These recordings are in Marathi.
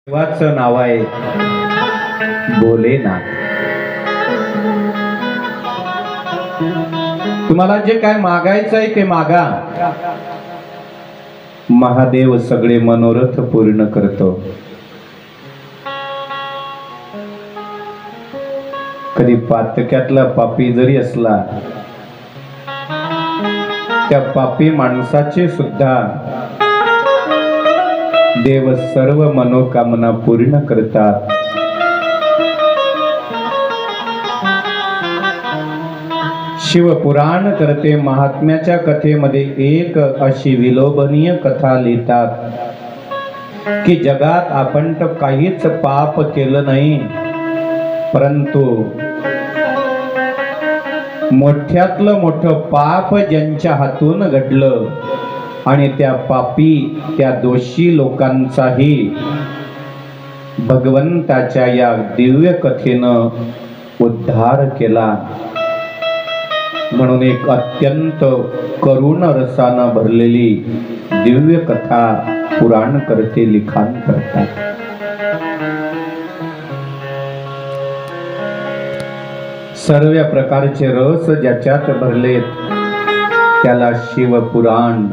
देवाचं नाव आहे भोलेनाथ. तुम्हाला जे काय मागायचं आहे ते मागा. महादेव सगळे मनोरथ पूर्ण करतो. कधी पातक्यातला पापी जरी असला, त्या पापी माणसाचे सुद्धा देव सर्व मनोकामना पूर्ण करतात. शिवपुराण करते महात्म्याच्या कथेमध्ये एक अशी विलोभनीय कथा लिहितात की जगात आपण तर काहीच पाप केलं नाही, परंतु मोठ्यातलं मोठं पाप ज्यांच्या हातून घडलं आणि त्या पापी त्या दोषी लोकांचाही भगवंताच्या या दिव्य कथेनं उद्धार केला. म्हणून एक अत्यंत करुण रसानं भरलेली दिव्य कथा पुराण करते लिखाण करतात. सर्व प्रकारचे रस ज्याच्यात भरलेत त्याला शिवपुराण.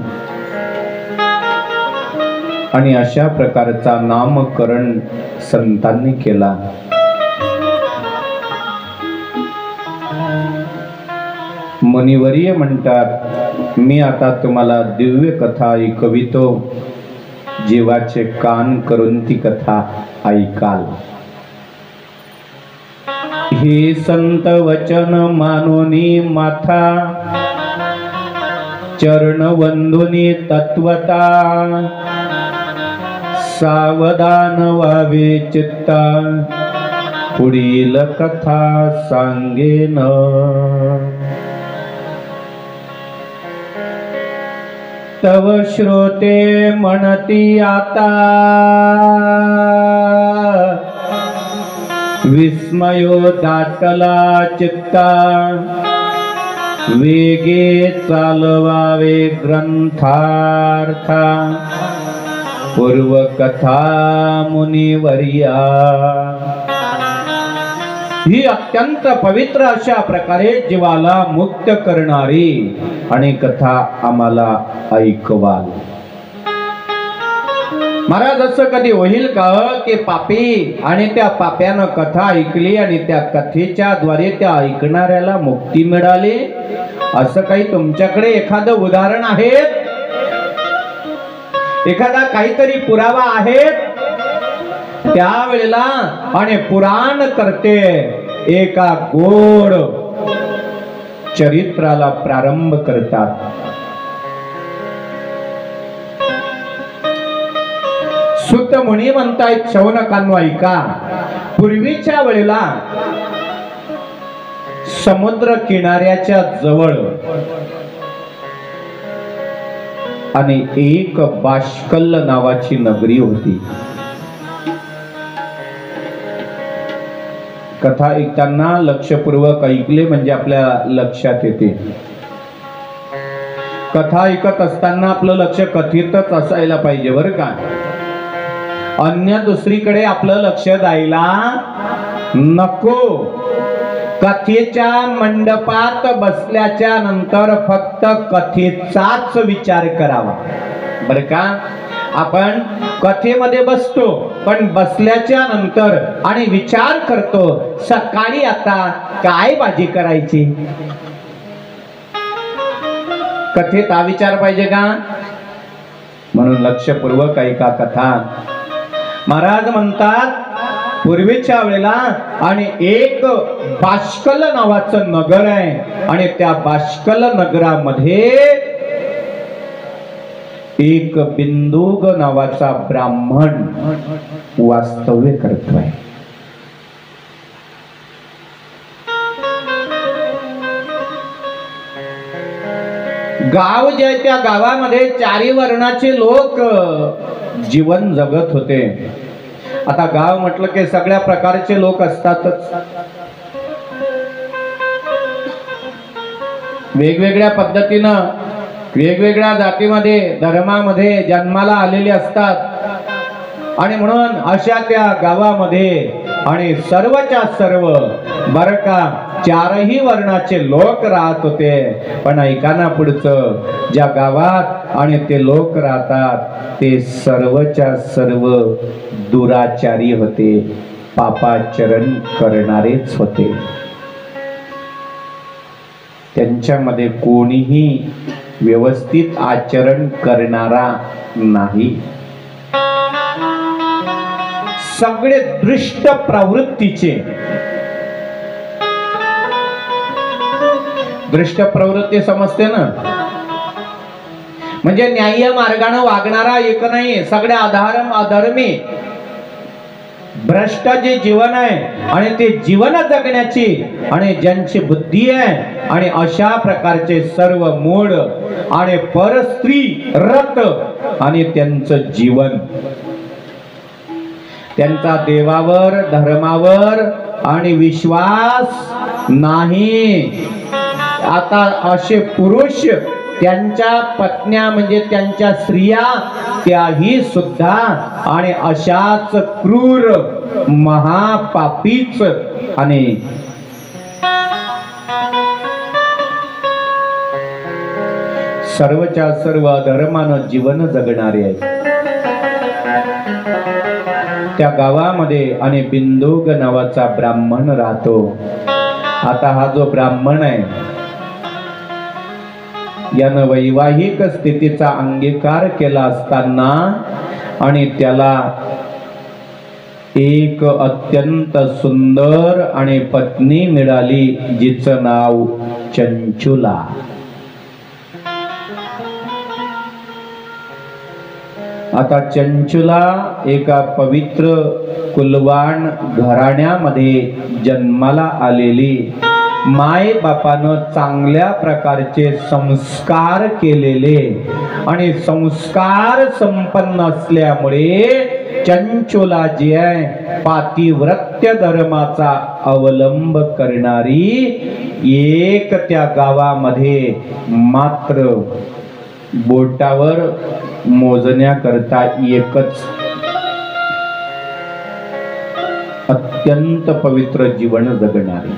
आणि अशा प्रकारचा नामकरण संतांनी केला. मुनिवर्य म्हणतात, मी आता तुम्हाला दिव्य कथा ऐकवितो, जीवाचे कान करून ती कथा ऐकाल. हे संत वचन मानोनी माथा, चरण वंदुनी तत्वता, सावधान व्हावे चित्ता, पुढील कथा सांगेन. तव श्रोते म्हणती आता, विस्मयो दाटला चित्ता, वेगे चालवावे ग्रंथार्था, पूर्व कथा मुनिवर्या. ही अत्यंत पवित्र अशा प्रकारे जीवाला मुक्त करणारी आणि कथा आम्हाला ऐकवाल. महाराज, असं कधी होईल का की पापी आणि त्या पाप्यानं कथा ऐकली आणि त्या कथेच्या द्वारे त्या ऐकणाऱ्याला मुक्ती मिळाली? असं काही तुमच्याकडे एखादं उदाहरण आहे? एखादा काहीतरी पुरावा आहे? त्यावेळेला आणि पुराण करते एका गोड चरित्राला प्रारंभ करतात. सुत मुनी म्हणतायत, शौनकांनो ऐका. पूर्वीच्या वेळेला समुद्र किनाऱ्याच्या जवळ आणि एक बाष्कल नावाची नगरी होती. कथा ऐकताना लक्षपूर्वक ऐकले म्हणजे आपल्या लक्षात येते. कथा ऐकत असताना आपलं लक्ष कथेतच असायला पाहिजे बरं का. अन्य दुसरीकडे आपलं लक्ष जायला नको. कथेच्या मंडपात बसल्याच्या नंतर फक्त कथेचाच विचार करावा बरं का. आपण कथेमध्ये बसतो पण बसल्याच्या नंतर आणि विचार करतो, सकाळी आता काय भाजी करायची. कथेत हा विचार पाहिजे का? म्हणून लक्षपूर्वक ऐका कथा. महाराज म्हणतात, पूर्वीच्या वेळेला आणि एक बाष्कल नावाचं नगर आहे आणि त्या बाष्कल नगरामध्ये एक बिंदुग नावाचा ब्राह्मण वास्तव्य करतोय. गाव जे त्या गावामध्ये चारी वर्णाचे लोक जीवन जगत होते. आता गाव म्हटलं की सगळ्या प्रकारचे लोक असतातच. वेगवेगळ्या पद्धतीनं वेगवेगळ्या जातीमध्ये धर्मामध्ये जन्माला आलेले असतात. आणि म्हणून अशा त्या गावामध्ये आणि सर्वच्या सर्व बर का चारही वर्णाचे लोक राहत होते. पण ऐका ना पुढचं, ज्या गावात आणि ते लोक राहतात ते सर्वच्या सर्व दुराचारी होते, पापाचरण करणारेच होते. त्यांच्यामध्ये कोणीही व्यवस्थित आचरण करणारा नाही. सगळे दृष्ट प्रवृत्तीचे. दृष्ट प्रवृत्ती समजते ना, म्हणजे न्याय्य मार्गाने वागणारा एक नाही, सगळे अधर्मी भ्रष्ट जे जीवन आहे आणि ते जीवन जगण्याची आणि ज्यांची बुद्धी आहे आणि अशा प्रकारचे सर्व मूढ आणि परस्त्री रत आणि त्यांचं जीवन, त्यांचा देवावर धर्मावर आणि विश्वास नाही. आता असे पुरुष त्यांच्या पत्न्या म्हणजे त्यांच्या स्त्रिया त्याही सुद्धा आणि अशाच क्रूर महापापीच आणि सर्वच्या सर्व धर्मानं जीवन जगणारे आहेत. त्या गावामध्ये आणि बिंदुक नावाचा ब्राह्मण राहतो. आता हा जो ब्राह्मण आहे यानं वैवाहिक स्थितीचा अंगीकार केला असताना आणि त्याला एक अत्यंत सुंदर आणि पत्नी मिळाली जिचं नाव चंचुला. आता चंचुला एका पवित्र कुलवान घराण्यामध्ये जन्माला आलेली, माय बापानं चांगल्या प्रकारचे संस्कार केलेले आणि संस्कार संपन्न असल्यामुळे चंचुला जी आहे पातिव्रत्य धर्माचा अवलंब करणारी एक त्या गावामध्ये मात्र बोटावर मोजण्याकरता एकच अत्यंत पवित्र जीवन जगणारी.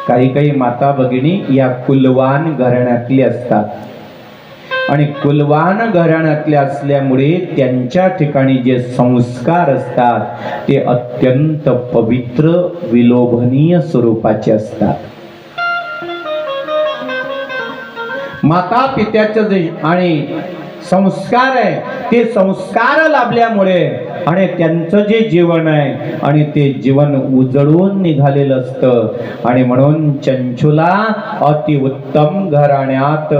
काही काही माता भगिनी या कुलवान घराण्यातली असतात आणि कुलवान घराण्यातल्या असल्यामुळे त्यांच्या ठिकाणी जे संस्कार असतात ते अत्यंत पवित्र विलोभनीय स्वरूपाचे असतात. माता पित्याचे जे आणि संस्कार आहे ते संस्कार लाभल्यामुळे आणि त्यांचं जे जीवन आहे आणि ते जीवन उजळून निघालेलं असतं आणि म्हणून चंचुला अतिउत्तम घराण्यात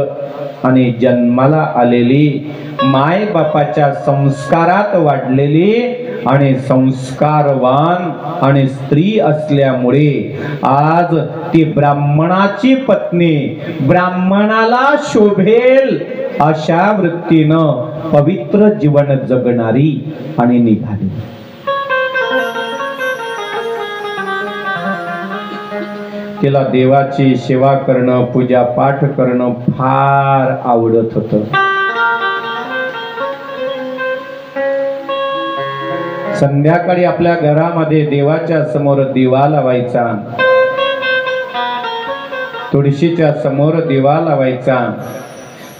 आणि जन्माला आलेली, माय बापाच्या संस्कारात वाढलेली आणि संस्कारवान आणि स्त्री असल्यामुळे आज ती ब्राह्मणाची पत्नी ब्राह्मणाला शोभेल अशा वृत्तीनं पवित्र जीवन जगणारी आणि निघाली. तिला देवाची सेवा करणं, पूजा पाठ करणं फार आवडत होतं. संध्याकाळी आपल्या घरामध्ये देवाच्या समोर दिवा लावायचा, तुळशीच्या समोर दिवा लावायचा,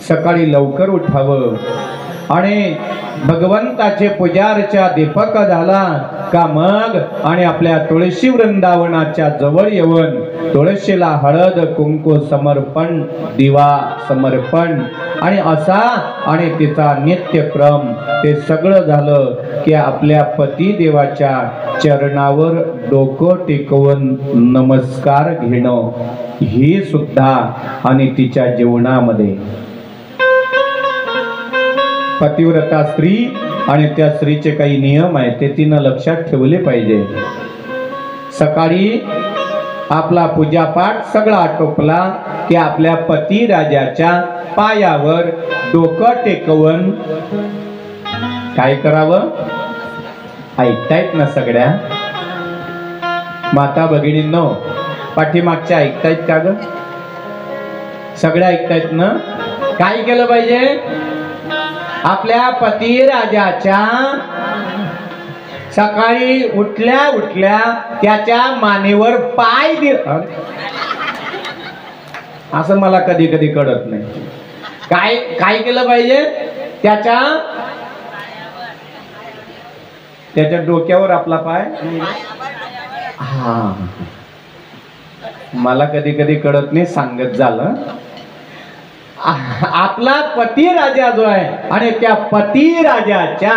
सकाळी लवकर उठावं आणि भगवंताचे पूजार्चा दीपक झाला का मग आणि आपल्या तुळशी वृंदावनाच्या जवळ येऊन तुळशीला हळद कुंकू समर्पण, दिवा समर्पण आणि असा आणि तिचा नित्यक्रम ते सगळं झालं की आपल्या पती देवाच्या चरणावर डोकं टेकवून नमस्कार घेणं ही सुद्धा आणि तिच्या जीवनामध्ये पतिव्रता स्त्री आणि त्या स्त्रीचे काही नियम आहेत ते तिनं लक्षात ठेवले पाहिजे. सकाळी आपला पूजापाठ सगळा आटोपला की आपल्या पती राजाच्या पायावर डोकं टेकवून काय करावं? ऐकतायत ना सगळ्या माता भगिनींनो? पाठीमागच्या ऐकतायत का ग? सगळ्या ऐकतायत ना? काय केलं पाहिजे? आपल्या पती राजाच्या सकाळी उठल्या उठल्या त्याच्या मानेवर पाय दिला, असं मला कधी कधी कळत नाही. काय काय केलं पाहिजे? त्याच्या डोक्यावर आपला पाय. हा, मला कधी कधी कळत नाही, सांगत झालं. आपला पती राजा जो आहे आणि त्या पती राजाच्या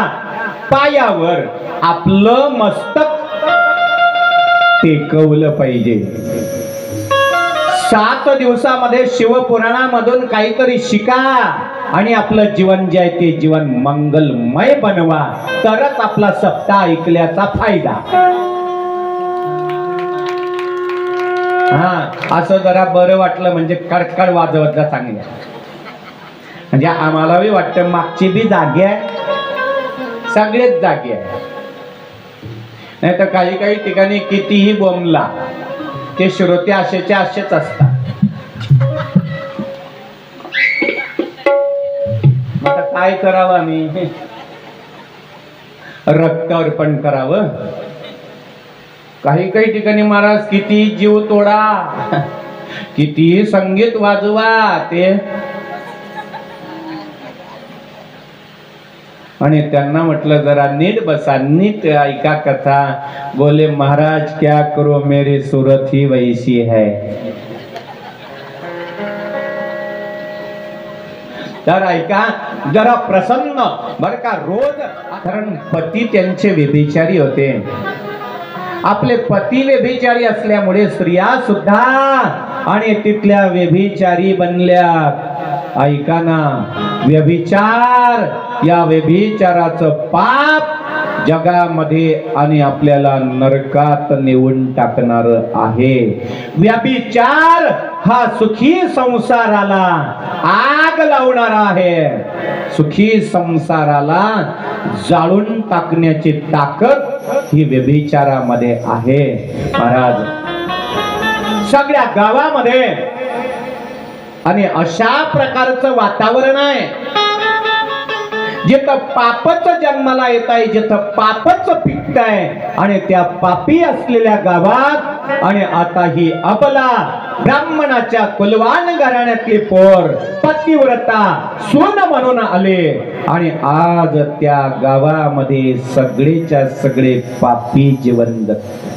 पायावर आपलं मस्तक टेकवलं पाहिजे. 7 दिवसामध्ये शिवपुराणामधून काहीतरी शिका आणि आपलं जीवन जे आहे ते जीवन मंगलमय बनवा, तरच आपला सप्ताह ऐकल्याचा फायदा. हा, असं जरा बरं वाटलं म्हणजे कडकड वाजवत जा चांगल्या. म्हणजे आम्हालाही वाटतं मागची बी जागी आहे, सगळेच जागी आहे. नाही तर काही काही ठिकाणी कितीही बोंबला ते श्रोते असेच असतात. आता काय करावं? आम्ही रक्त अर्पण करावं. काही काही ठिकाणी महाराज किती जीव तोडा, किती संगीत वाजवा, ते आणि त्यांना म्हटलं जरा नीट बसा, नीट ऐका कथा. बोले महाराज क्या करो मेरी सूरत ही वैसी है. तर ऐका जरा प्रसन्न बर का. रोज कारण पती त्यांचे व्यभिचारी होते. आपले पती व्यभिचारी असल्यामुळे स्त्रिया सुद्धा आणि तिथल्या व्यभिचारी बनल्या. ऐका ना, व्यभिचार, या व्यभिचाराचं पाप जगामध्ये आणि आपल्याला नरकात नेऊन टाकणार आहे. व्यभिचार हा सुखी संसाराला आग लावणारा आहे. सुखी संसाराला जाळून टाकण्याची ताकद ही व्यभिचारामध्ये आहे. महाराज सगळ्या गावामध्ये आणि अशा प्रकारचं वातावरण आहे जिथं पापच जन्माला येत आहे, जिथं पापच पिकत आहे. आणि त्या पापी असलेल्या गावात आणि आता ही अबला ब्राह्मणाच्या कुलवान घराण्यातली पोर पतिव्रता सून म्हणून आले आणि आज त्या गावामध्ये सगळेच्या सगळे पापी जीवन जगतात.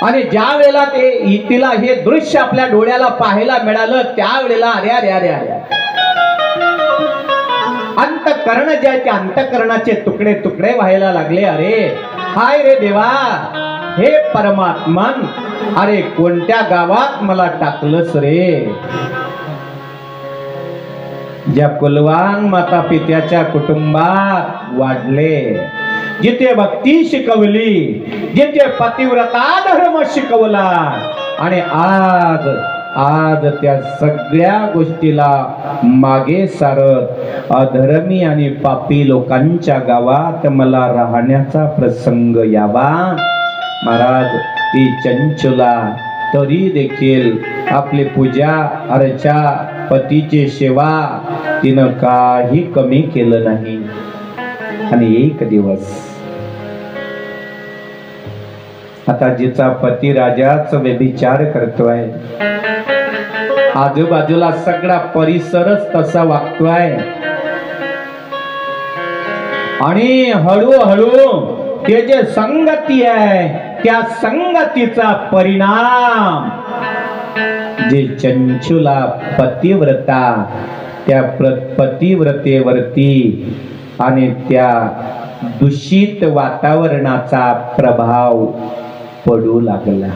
आणि ज्या वेळेला तिला हे दृश्य आपल्या डोळ्याला पाहायला मिळालं त्यावेळेला अरे अरे अरे अरे अंतःकरण जे आहे त्या अंतःकरणाचे तुकडे तुकडे व्हायला लागले. अरे हाय रे देवा, हे परमात्मन, अरे कोणत्या गावात मला टाकलंस रे. ज्या कुलवान माता पित्याच्या कुटुंबात वाढले, जिथे भक्ती शिकवली, जिथे पतिव्रता धर्म शिकवला आणि आज त्या सगळ्या गोष्टीला मागे सारत अधर्मी आणि पापी लोकांच्या गावात मला राहण्याचा प्रसंग यावा. महाराज ती चंचुला तरी देखील आपली पूजा अर्चा पतीची सेवा तिनं काही कमी केलं नाही. आणि एक दिवस आता जिचा पती राजाच व्यभिचार करतोय, आजूबाजूला सगळा परिसरच तसा वागतोय आणि हळूहळू ते जे संगती आहे त्या संगतीचा परिणाम जे चंचुला पतिव्रता त्या पतिव्रतेवरती आणि त्या दूषित वातावरणाचा प्रभाव पडू लागला.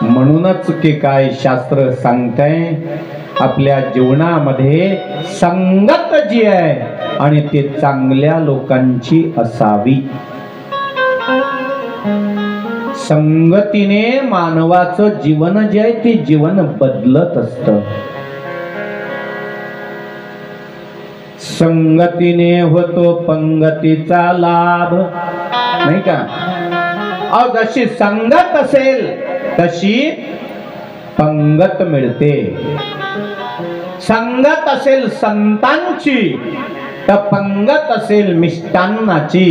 म्हणूनच की काय शास्त्र सांगतंय, आपल्या जीवनामध्ये संगत जी आहे आणि ते चांगल्या लोकांची असावी. संगतीने मानवाचं जीवन जे आहे ते जीवन बदलत असतं. संगतीने होतो पंगतीचा लाभ, नाही का? जशी संगत असेल तशी पंगत मिळते. संगत असेल संतांची तर पंगत असेल मिष्टान्नाची.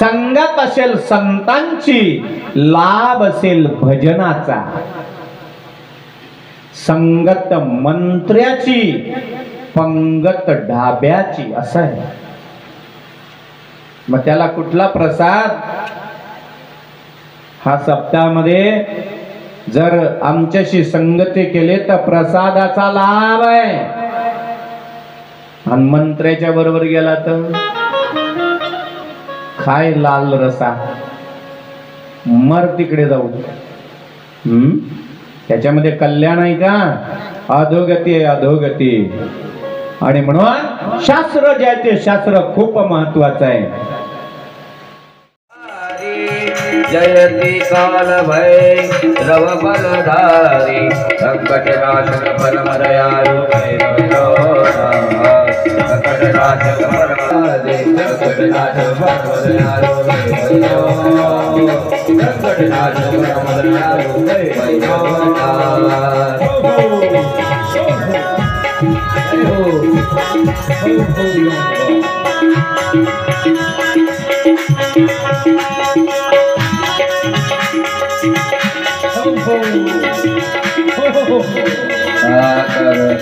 संगत असेल संतांची लाभ असेल भजनाचा. संगत मंत्र्याची पंगत ढाब्याची असं आहे. मग त्याला कुठला प्रसाद? हा सप्ताहामध्ये जर आमच्याशी संगती केले तर प्रसादाचा लाभ आहे. आणि मंत्र्याच्या बरोबर गेला तर खाय लाल रसा, मर तिकडे जाऊ. त्याच्यामध्ये कल्याण आहे का? अधोगती आहे, अधोगती. आणि म्हणून शास्त्र जे आहे ते शास्त्र खूप महत्वाचं आहे. जयति काल भैरव बलधारी संकटनाशक परम दयालु संकटनाशक परम संकटनाशक परम दयालु संकटनाशक परम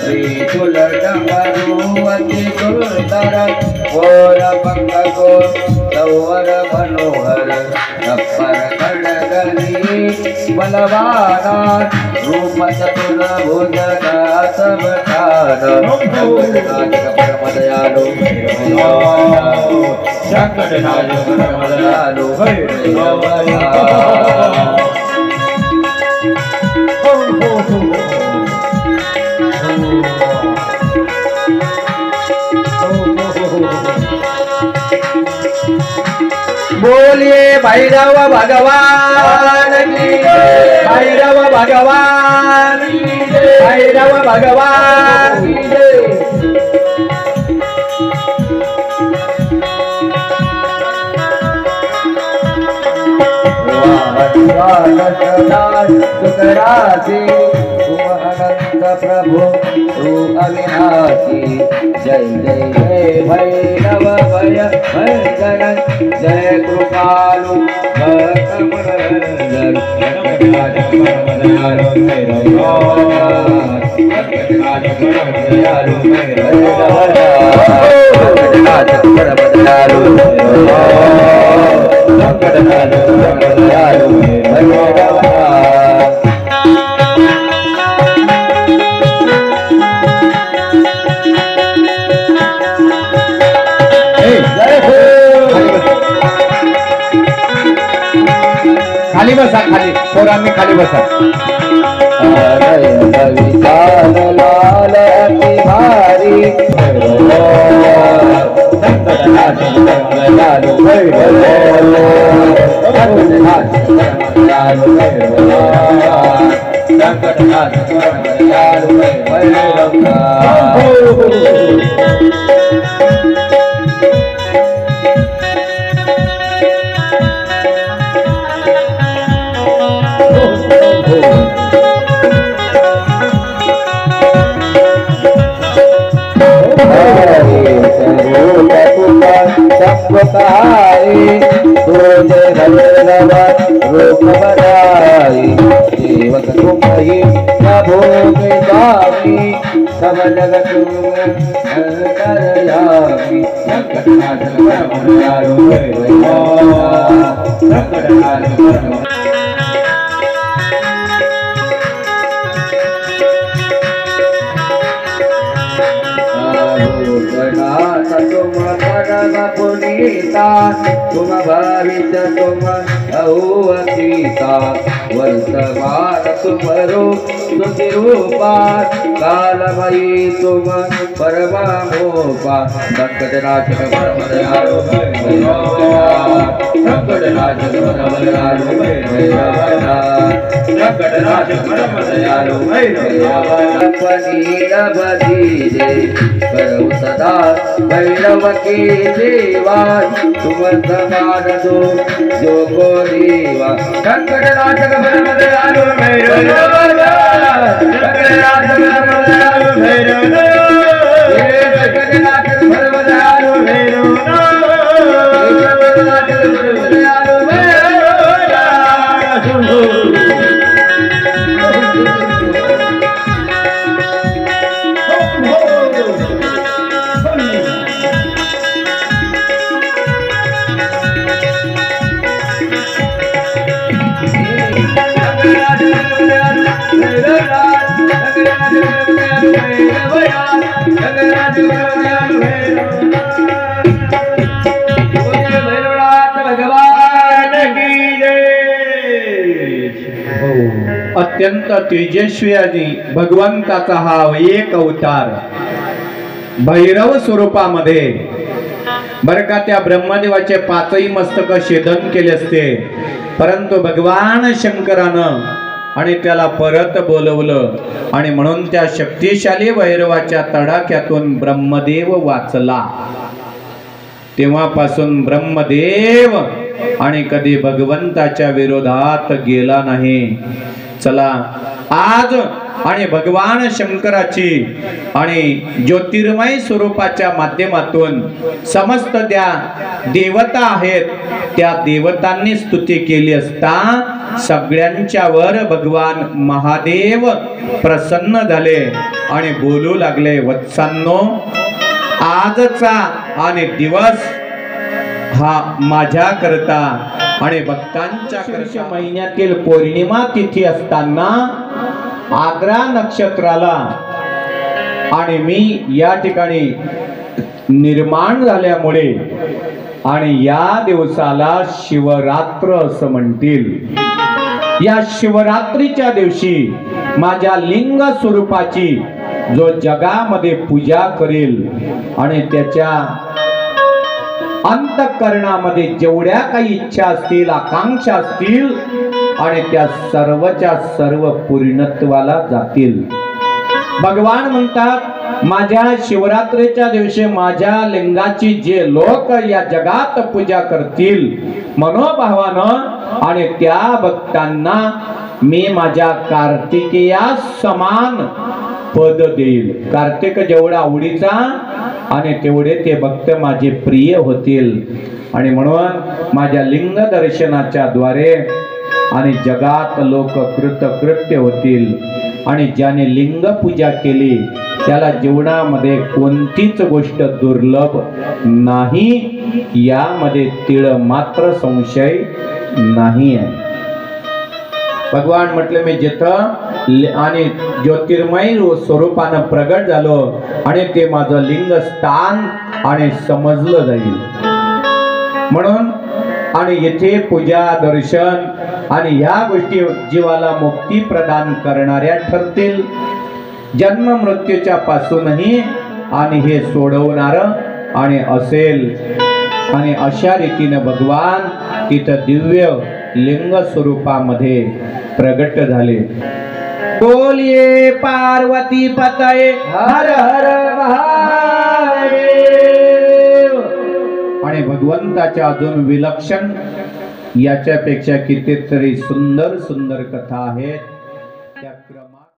त्रिशूल डमरुवती दुर्धर घोर पंकको सौवर मनोहर अप्पर खड्गनी बलवाना रूप चतुर्भुज सबठान संकटनाशक परम दयालु संकटनाशक परम दयालु बोलिए भैरव भगवान की जय, भैरव भगवान की जय, भैरव भगवान की जय। प्रभु तू अविनाशी जय जय जय भैरव भय भयंकर जय कृपालु भक्तमनोरंजन संकटनाशक परम दयालु संकटनाशक परम दयालु संकटनाशक परम दयालु संकटनाशक परम दयालु खाली बसा, खाली पोरांनी खाली बसा. विशाल लाल अति भारी संकटनाशक परम दयालु संकटनाशक परम दयालु संकटनाशक परम दयालु तुझे भैरव रूप बनाई सेवक तुम्ही प्रभु के स्वामी सब जगत करयामी संकटनाशक परम दयालु संकटनाशक परम तुम परम पुनीता तुम भविष्य तुम अतीता वर्तमान तुम रूप सुखी रूपा कालमयी तुम परमा मोपा संकटनाशक परम दयालु भैरवनाथ संकटनाशक परम दयालु भैरवनाथ संकटनाशक परम दयालु भैरवनाथ पनीर बधीरे करो सदा भैरव के देवा तुम समान दो जो को देवा संकटनाशक परम दयालु भैरवनाथ संकटनाशक परम दयालु भैरवनाथ संकटनाशक परम दयालु भैरवनाथ संकटनाशक परम दयालु अत्यंत तेजस्वी आणि भगवंताचा हा एक अवतार भैरव स्वरूपामध्ये बरं का. त्या ब्रह्मदेवाचे पाचही मस्तक छेदन केले असते, परंतु भगवान शंकरानं आणि त्याला परत बोलवलं आणि म्हणून त्या शक्तिशाली भैरवाच्या तडाख्यातून ब्रह्मदेव वाचला. तेव्हापासून ब्रह्मदेव आणि कधी भगवंताच्या विरोधात गेला नाही. चला आज आणि भगवान शंकराची आणि ज्योतिर्मय स्वरूपाच्या माध्यमातून समस्त त्या देवता आहेत त्या देवतांनी स्तुती केली असता सगळ्यांच्यावर भगवान महादेव प्रसन्न झाले आणि बोलू लागले, वत्सांनो आजचा आणि दिवस हा माझ्या करता आणि भक्तांच्या महिन्यातील पौर्णिमा तिथी असताना आग्रा नक्षत्राला आणि मी या ठिकाणी निर्माण झाल्यामुळे आणि या दिवसाला शिवरात्र असं म्हणतील. या शिवरात्रीच्या दिवशी माझ्या लिंग स्वरूपाची जो जगामध्ये पूजा करेल आणि त्याच्या अंतःकरणामध्ये जेवढ्या काही इच्छा असतील आकांक्षा असतील आणि त्या सर्वच्या सर्व पूर्णत्वाला जातील. भगवान म्हणतात माझ्या शिवरात्रीच्या दिवशी माझ्या लिंगाची जे लोक या जगात पूजा करतील मनोभावानं आणि त्या भक्तांना मी माझ्या कार्तिकेया समान पद देईल. कार्तिक जेवढा आवडीचा आणि तेवढे ते भक्त माझे प्रिय होतील आणि म्हणून माझ्या लिंग दर्शनाच्या द्वारे आणि जगात लोक कृतकृत्य होतील आणि ज्याने लिंग पूजा केली त्याला जीवनामध्ये कोणतीच गोष्ट दुर्लभ नाही यामध्ये तीळ मात्र संशय नाही आहे. भगवान म्हटले मी जिथं आणि ज्योतिर्मय स्वरूपानं प्रगट झालो आणि ते माझं लिंग स्थान आणि समजलं जाईल म्हणून आणि येथे पूजा दर्शन आणि ह्या गोष्टी जीवाला मुक्ती प्रदान करणाऱ्या ठरतील. जन्म मृत्यूच्या पासूनही आणि हे सोडवणार आणि असेल आणि अशा रीतीने भगवान तिथं दिव्य लिंग स्वरूपामध्ये प्रगट झाले. बोलिये पार्वती पतये हर हर महादेव. आणि भगवंताच्या अजून विलक्षण याच्यापेक्षा कितीतरी सुंदर सुंदर कथा आहेत त्या